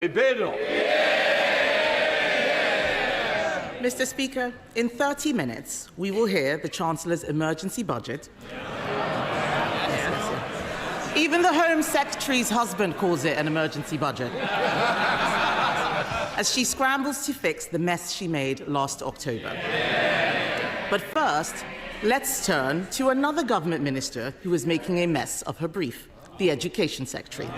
Mr. Speaker, in 30 minutes, we will hear the Chancellor's emergency budget. Even the Home Secretary's husband calls it an emergency budget. As she scrambles to fix the mess she made last October. But first, let's turn to another government minister who is making a mess of her brief, the Education Secretary.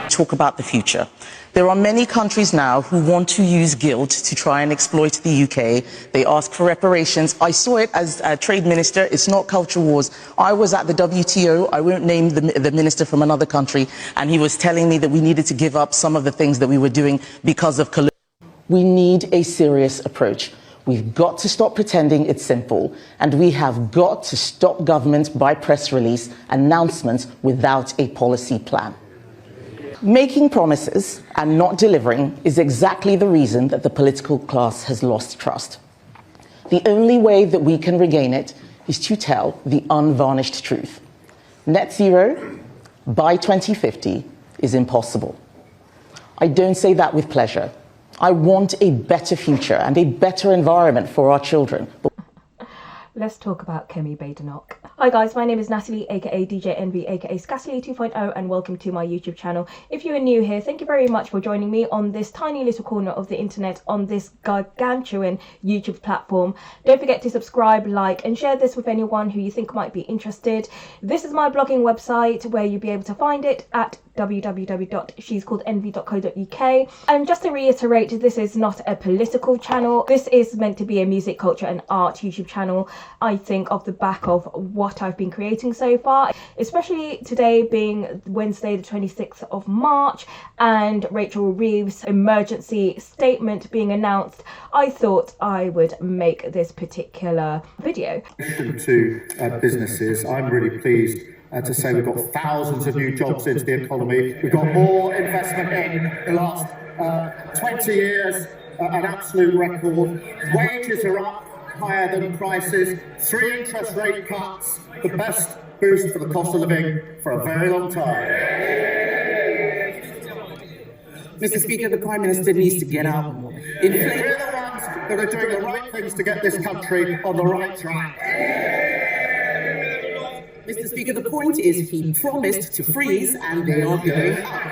Talk about the future. There are many countries now who want to use guilt to try and exploit the UK. They ask for reparations. I saw it as a trade minister. It's not culture wars. I was at the WTO. I won't name the minister from another country. And he was telling me that we needed to give up some of the things that we were doing because of collusion. We need a serious approach. We've got to stop pretending it's simple. And we have got to stop government by press release announcements without a policy plan. Making promises and not delivering is exactly the reason that the political class has lost trust. The only way that we can regain it is to tell the unvarnished truth. Net zero by 2050 is impossible. I don't say that with pleasure. I want a better future and a better environment for our children. Let's talk about Kemi Badenoch. Hi guys, my name is Natalie, aka DJ Envy, aka Scassily 2.0, and welcome to my YouTube channel. If you are new here, thank you very much for joining me on this tiny little corner of the internet on this gargantuan YouTube platform. Don't forget to subscribe, like, and share this with anyone who you think might be interested. This is my blogging website where you'll be able to find it at www.shescalledenvy.co.uk. And just to reiterate, this is not a political channel. This is meant to be a music, culture and art YouTube channel. I think off the back of what I've been creating so far, especially today being Wednesday the 26th of March and Rachel Reeves' emergency statement being announced, I thought I would make this particular video. To businesses, I'm really pleased to say we've got thousands of new jobs into the economy. We've got more investment in the last 20 years, an absolute record. Wages are up higher than prices, 3 interest rate cuts, the best boost for the cost of living for a very long time. Mr. Speaker, the Prime Minister needs to get out. We're the ones that are doing the right things to get this country on the right track. Mr. Speaker, the point is he promised to freeze and they are going up.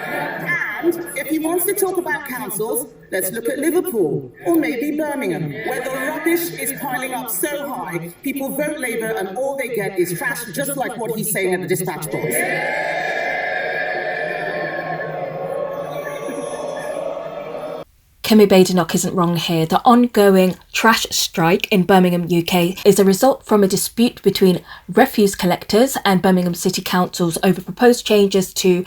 And if he wants to talk about councils, let's look at Liverpool or maybe Birmingham, where the rubbish is piling up so high, people vote Labour and all they get is trash, just like what he's saying at the dispatch box. Kemi Badenoch isn't wrong here. The ongoing trash strike in Birmingham, UK is a result from a dispute between refuse collectors and Birmingham City Councils over proposed changes to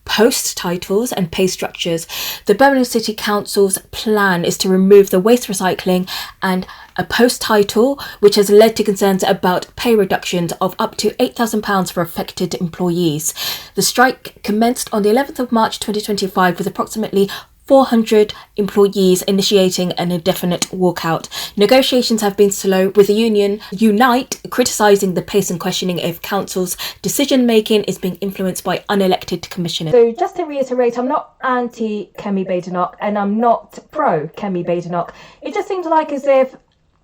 post titles and pay structures. The Birmingham City Council's plan is to remove the waste recycling and a post title, which has led to concerns about pay reductions of up to £8,000 for affected employees. The strike commenced on the 11th of March 2025 with approximately 400 employees initiating an indefinite walkout. Negotiations have been slow, with the union Unite criticising the pace and questioning if council's decision-making is being influenced by unelected commissioners. So just to reiterate, I'm not anti-Kemi Badenoch and I'm not pro-Kemi Badenoch. It just seems like as if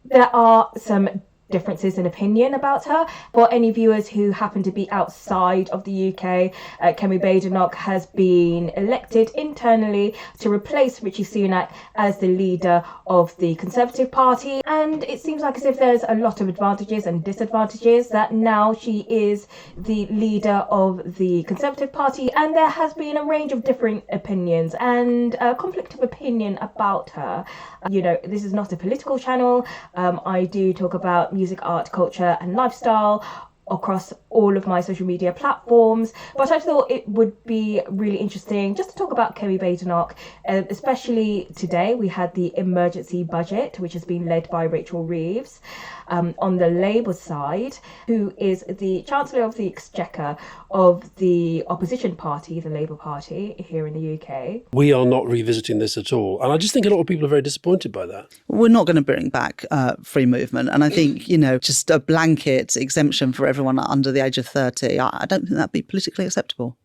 there are some differences in opinion about her. For any viewers who happen to be outside of the UK, Kemi Badenoch has been elected internally to replace Rishi Sunak as the leader of the Conservative Party, and it seems like as if there's a lot of advantages and disadvantages that now she is the leader of the Conservative Party, and there has been a range of different opinions and conflict of opinion about her. You know, this is not a political channel. I do talk about music, art, culture and lifestyle across all of my social media platforms, but I thought it would be really interesting just to talk about Kemi Badenoch, especially today. We had the emergency budget, which has been led by Rachel Reeves on the Labour side, who is the Chancellor of the Exchequer of the opposition party, the Labour Party, here in the UK. We are not revisiting this at all. And I just think a lot of people are very disappointed by that. We're not going to bring back free movement. And I think, you know, just a blanket exemption for everyone under the age of 30, I don't think that'd be politically acceptable.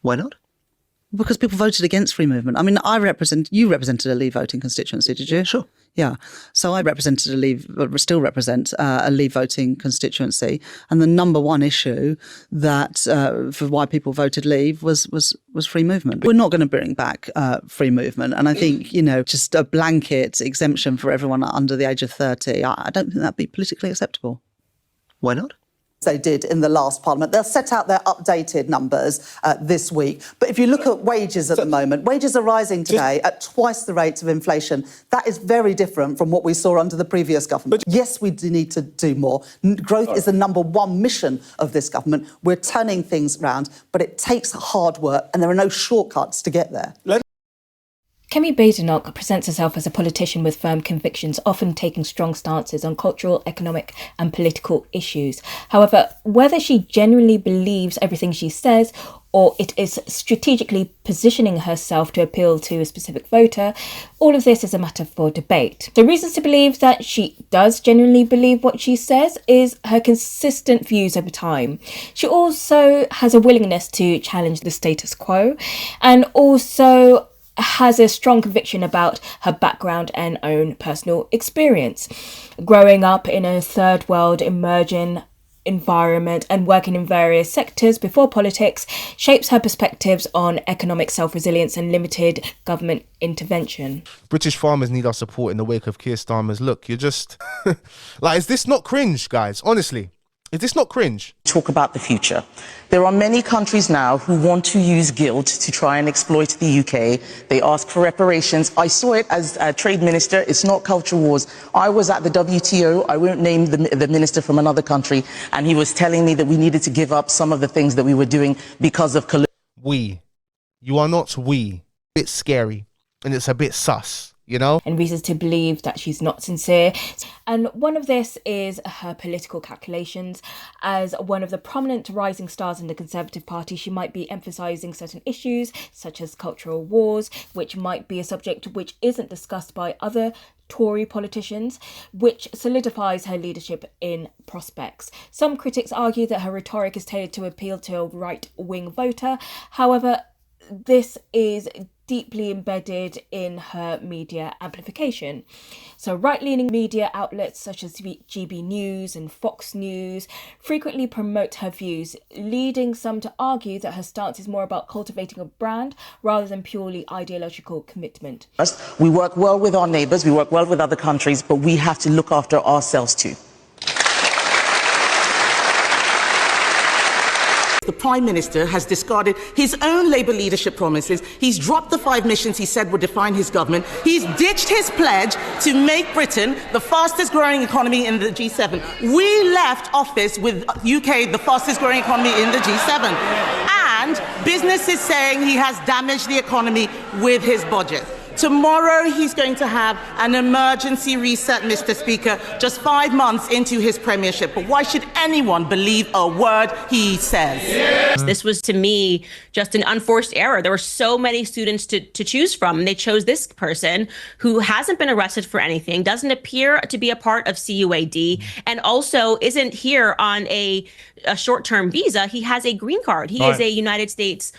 Why not? Because people voted against free movement. I mean, you represented a Leave voting constituency, did you? Sure. Yeah. So I still represent a Leave voting constituency. And the number one issue that for why people voted Leave was free movement. We're not going to bring back free movement. And I think, just a blanket exemption for everyone under the age of 30, I don't think that'd be politically acceptable. Why not? They did in the last Parliament. They'll set out their updated numbers this week. But if you look at wages at the moment, wages are rising today at twice the rate of inflation. That is very different from what we saw under the previous government. Yes, we do need to do more. Growth is the number one mission of this government. We're turning things around, but it takes hard work and there are no shortcuts to get there. Kemi Badenoch presents herself as a politician with firm convictions, often taking strong stances on cultural, economic and political issues. However, whether she genuinely believes everything she says or it is strategically positioning herself to appeal to a specific voter, all of this is a matter for debate. The reasons to believe that she does genuinely believe what she says is her consistent views over time. She also has a willingness to challenge the status quo and also has a strong conviction about her background and own personal experience. Growing up in a third world emerging environment and working in various sectors before politics shapes her perspectives on economic self-resilience and limited government intervention. British farmers need our support in the wake of Keir Starmer's look. You're just is this not cringe, guys? Honestly, is this not cringe? Talk about the future. There are many countries now who want to use guilt to try and exploit the UK. They ask for reparations. I saw it as a trade minister. It's not culture wars. I was at the WTO. I won't name the minister from another country. And he was telling me that we needed to give up some of the things that we were doing because of... We. You are not we. A bit scary. And it's a bit sus. And reasons to believe that she's not sincere. And one of this is her political calculations. As one of the prominent rising stars in the Conservative Party, she might be emphasising certain issues, such as cultural wars, which might be a subject which isn't discussed by other Tory politicians, which solidifies her leadership in prospects. Some critics argue that her rhetoric is tailored to appeal to a right-wing voter. However, this is deeply embedded in her media amplification. So right-leaning media outlets such as GB News and Fox News frequently promote her views, leading some to argue that her stance is more about cultivating a brand rather than purely ideological commitment. We work well with our neighbours, we work well with other countries, but we have to look after ourselves too. The Prime Minister has discarded his own Labour leadership promises. He's dropped the 5 missions he said would define his government. He's ditched his pledge to make Britain the fastest growing economy in the G7. We left office with UK the fastest growing economy in the G7. And business is saying he has damaged the economy with his budget. Tomorrow he's going to have an emergency reset, Mr. Speaker, just 5 months into his premiership. But why should anyone believe a word he says? This was, to me, just an unforced error. There were so many students to choose from, and they chose this person who hasn't been arrested for anything, doesn't appear to be a part of CUAD, and also isn't here on a short-term visa. He has a green card. He is a United States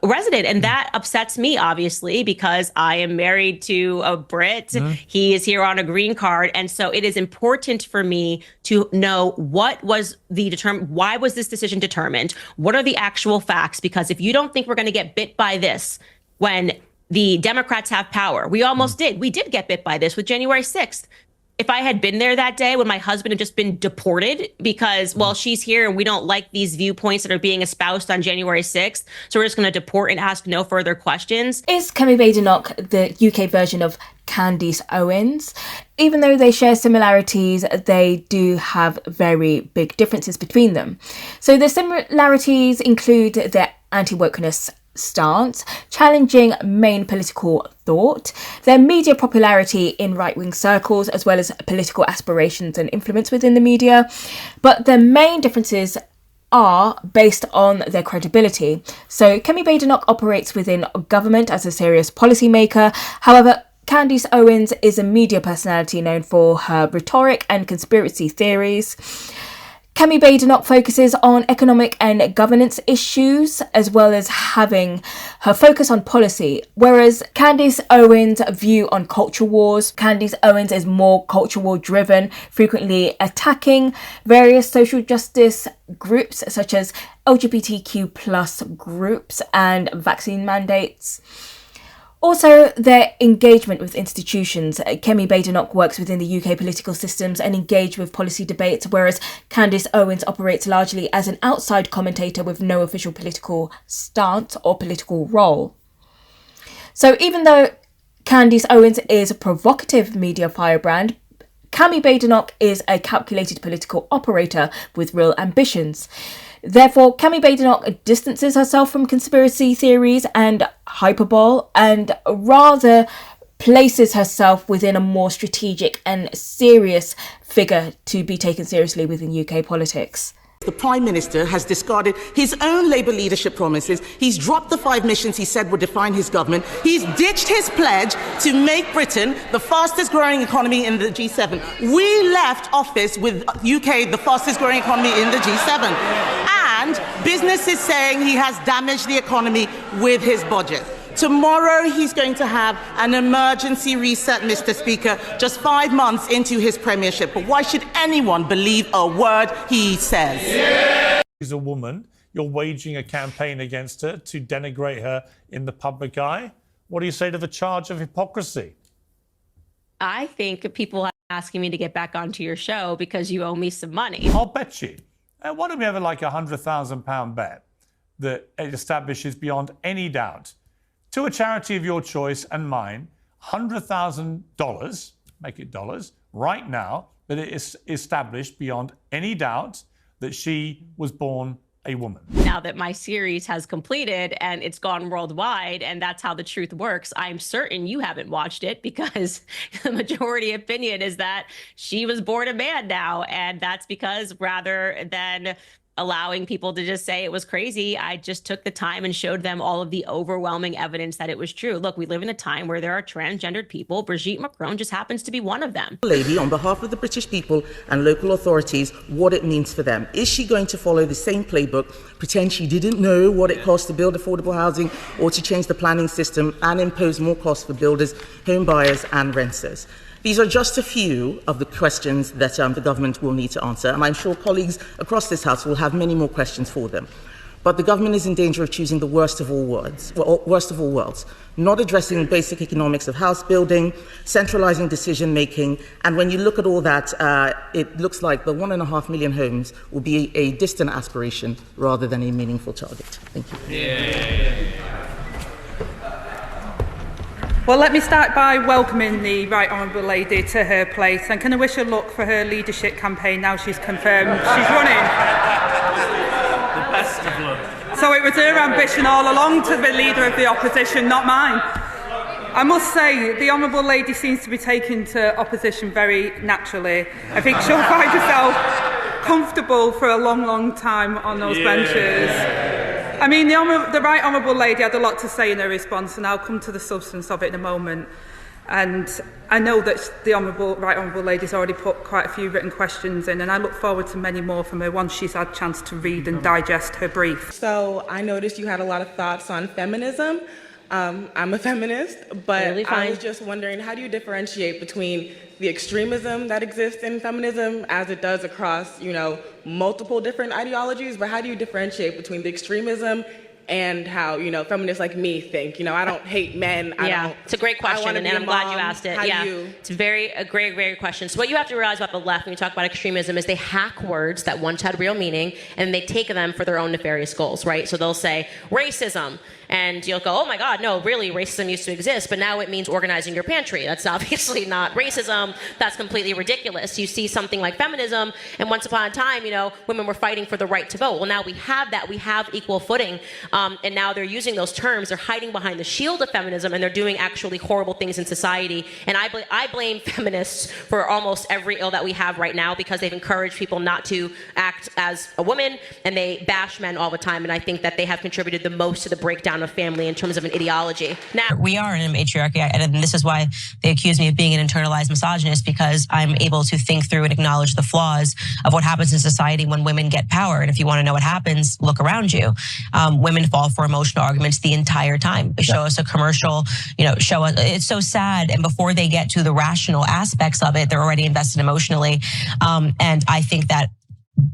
resident, and that upsets me, obviously, because I am married to a Brit. He is here on a green card, and so it is important for me to know what was why was this decision determined? What are the actual facts? Because if you don't think we're going to get bit by this when the Democrats have power, we almost did. We did get bit by this with January 6th. If I had been there that day when my husband had just been deported because, well, she's here and we don't like these viewpoints that are being espoused on January 6th, so we're just going to deport and ask no further questions. Is Kemi Badenoch the UK version of Candace Owens? Even though they share similarities, they do have very big differences between them. So the similarities include their anti-wokeness stance, challenging main political thought, their media popularity in right-wing circles, as well as political aspirations and influence within the media. But their main differences are based on their credibility. So Kemi Badenoch operates within government as a serious policymaker. However, Candace Owens is a media personality known for her rhetoric and conspiracy theories. Kemi Badenoch focuses on economic and governance issues, as well as having her focus on policy, whereas Candace Owens' view on culture wars. Candace Owens is more culture war driven, frequently attacking various social justice groups such as LGBTQ plus groups and vaccine mandates. Also, their engagement with institutions. Kemi Badenoch works within the UK political systems and engaged with policy debates, whereas Candace Owens operates largely as an outside commentator with no official political stance or political role. So even though Candace Owens is a provocative media firebrand, Kemi Badenoch is a calculated political operator with real ambitions. Therefore, Kemi Badenoch distances herself from conspiracy theories and hyperbole and rather places herself within a more strategic and serious figure to be taken seriously within UK politics. The Prime Minister has discarded his own Labour leadership promises. He's dropped the 5 missions he said would define his government. He's ditched his pledge to make Britain the fastest growing economy in the G7. We left office with UK the fastest growing economy in the G7. And business is saying he has damaged the economy with his budget. Tomorrow he's going to have an emergency reset, Mr. Speaker, just 5 months into his premiership. But why should anyone believe a word he says? She's a woman. You're waging a campaign against her to denigrate her in the public eye. What do you say to the charge of hypocrisy? I think people are asking me to get back onto your show because you owe me some money. I'll bet you. Why don't we have like £100,000 bet that establishes beyond any doubt to a charity of your choice and mine, $100,000, make it dollars, right now, that it is established beyond any doubt that she was born a woman. Now that my series has completed and it's gone worldwide and that's how the truth works, I'm certain you haven't watched it because the majority opinion is that she was born a man now. And that's because rather than allowing people to just say it was crazy, I just took the time and showed them all of the overwhelming evidence that it was true. Look, we live in a time where there are transgendered people. Brigitte Macron just happens to be one of them. Lady, on behalf of the British people and local authorities, what it means for them. Is she going to follow the same playbook, pretend she didn't know what it costs to build affordable housing or to change the planning system and impose more costs for builders, home buyers and renters? These are just a few of the questions that the government will need to answer, and I'm sure colleagues across this House will have many more questions for them. But the government is in danger of choosing the worst of all worlds, not addressing basic economics of house building, centralising decision-making, and when you look at all that, it looks like the 1.5 million homes will be a distant aspiration rather than a meaningful target. Thank you. Yeah. Well, let me start by welcoming the Right Honourable Lady to her place, and can I wish her luck for her leadership campaign now she's confirmed she's running. The best of luck. So it was her ambition all along to be leader of the opposition, not mine. I must say, the Honourable Lady seems to be taking to opposition very naturally. I think she'll find herself comfortable for a long, long time on those benches. I mean, the Right Honourable Lady had a lot to say in her response, and I'll come to the substance of it in a moment. And I know that the Right Honourable Lady's already put quite a few written questions in, and I look forward to many more from her once she's had a chance to read and digest her brief. So I noticed you had a lot of thoughts on feminism. I'm a feminist, but really I was just wondering, how do you differentiate between the extremism that exists in feminism as it does across, multiple different ideologies, but how do you differentiate between the extremism and how, feminists like me think? I don't hate men. It's a great question, and I'm glad you asked it. It's a great question. So what you have to realize about the left when you talk about extremism is they hack words that once had real meaning, and they take them for their own nefarious goals, right? So they'll say racism, and you'll go, oh my God, no, really, racism used to exist, but now it means organizing your pantry. That's obviously not racism. That's completely ridiculous. You see something like feminism, and once upon a time, women were fighting for the right to vote. Well, now we have that. We have equal footing. And now they're using those terms. They're hiding behind the shield of feminism, and they're doing actually horrible things in society. And I blame feminists for almost every ill that we have right now because they've encouraged people not to act as a woman, and they bash men all the time. And I think that they have contributed the most to the breakdown of family in terms of an ideology. Now, we are in a matriarchy, and this is why they accuse me of being an internalized misogynist, because I'm able to think through and acknowledge the flaws of what happens in society when women get power. And if you want to know what happens, look around you. Women fall for emotional arguments the entire time. Show us a commercial, show us, it's so sad. And before they get to the rational aspects of it, they're already invested emotionally. And I think that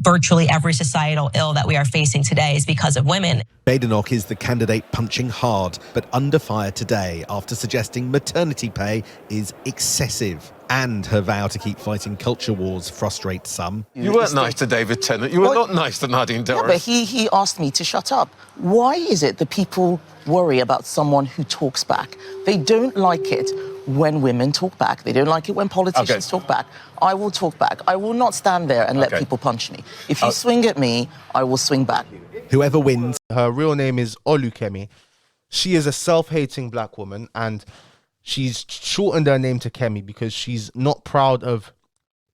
virtually every societal ill that we are facing today is because of women. Badenoch is the candidate punching hard, but under fire today after suggesting maternity pay is excessive. And her vow to keep fighting culture wars frustrates some. You weren't nice to David Tennant. You were not nice to Nadine Dorries. Yeah, but he asked me to shut up. Why is it that people worry about someone who talks back? They don't like it when women talk back. They don't like it when politicians talk back. I will talk back. I will not stand there and let people punch me. If you swing at me, I will swing back. Whoever wins. Her real name is Kemi. She is a self-hating black woman, and she's shortened her name to Kemi because she's not proud of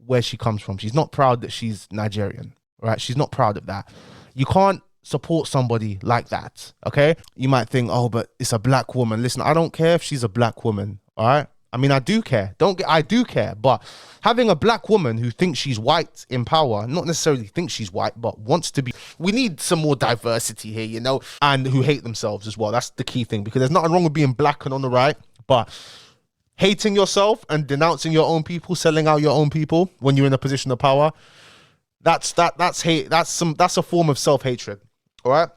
where she comes from. She's not proud that she's Nigerian, right? She's not proud of that. You can't support somebody like that, okay? You might think, oh, but it's a black woman. Listen, I don't care if she's a black woman, all right? I mean, I do care. I do care. But having a black woman who thinks she's white in power, not necessarily thinks she's white, but wants to be. We need some more diversity here, and who hate themselves as well. That's the key thing, because there's nothing wrong with being black and on the right, but hating yourself and denouncing your own people, selling out your own people when you're in a position of power, that's hate. That's a form of self-hatred. All right.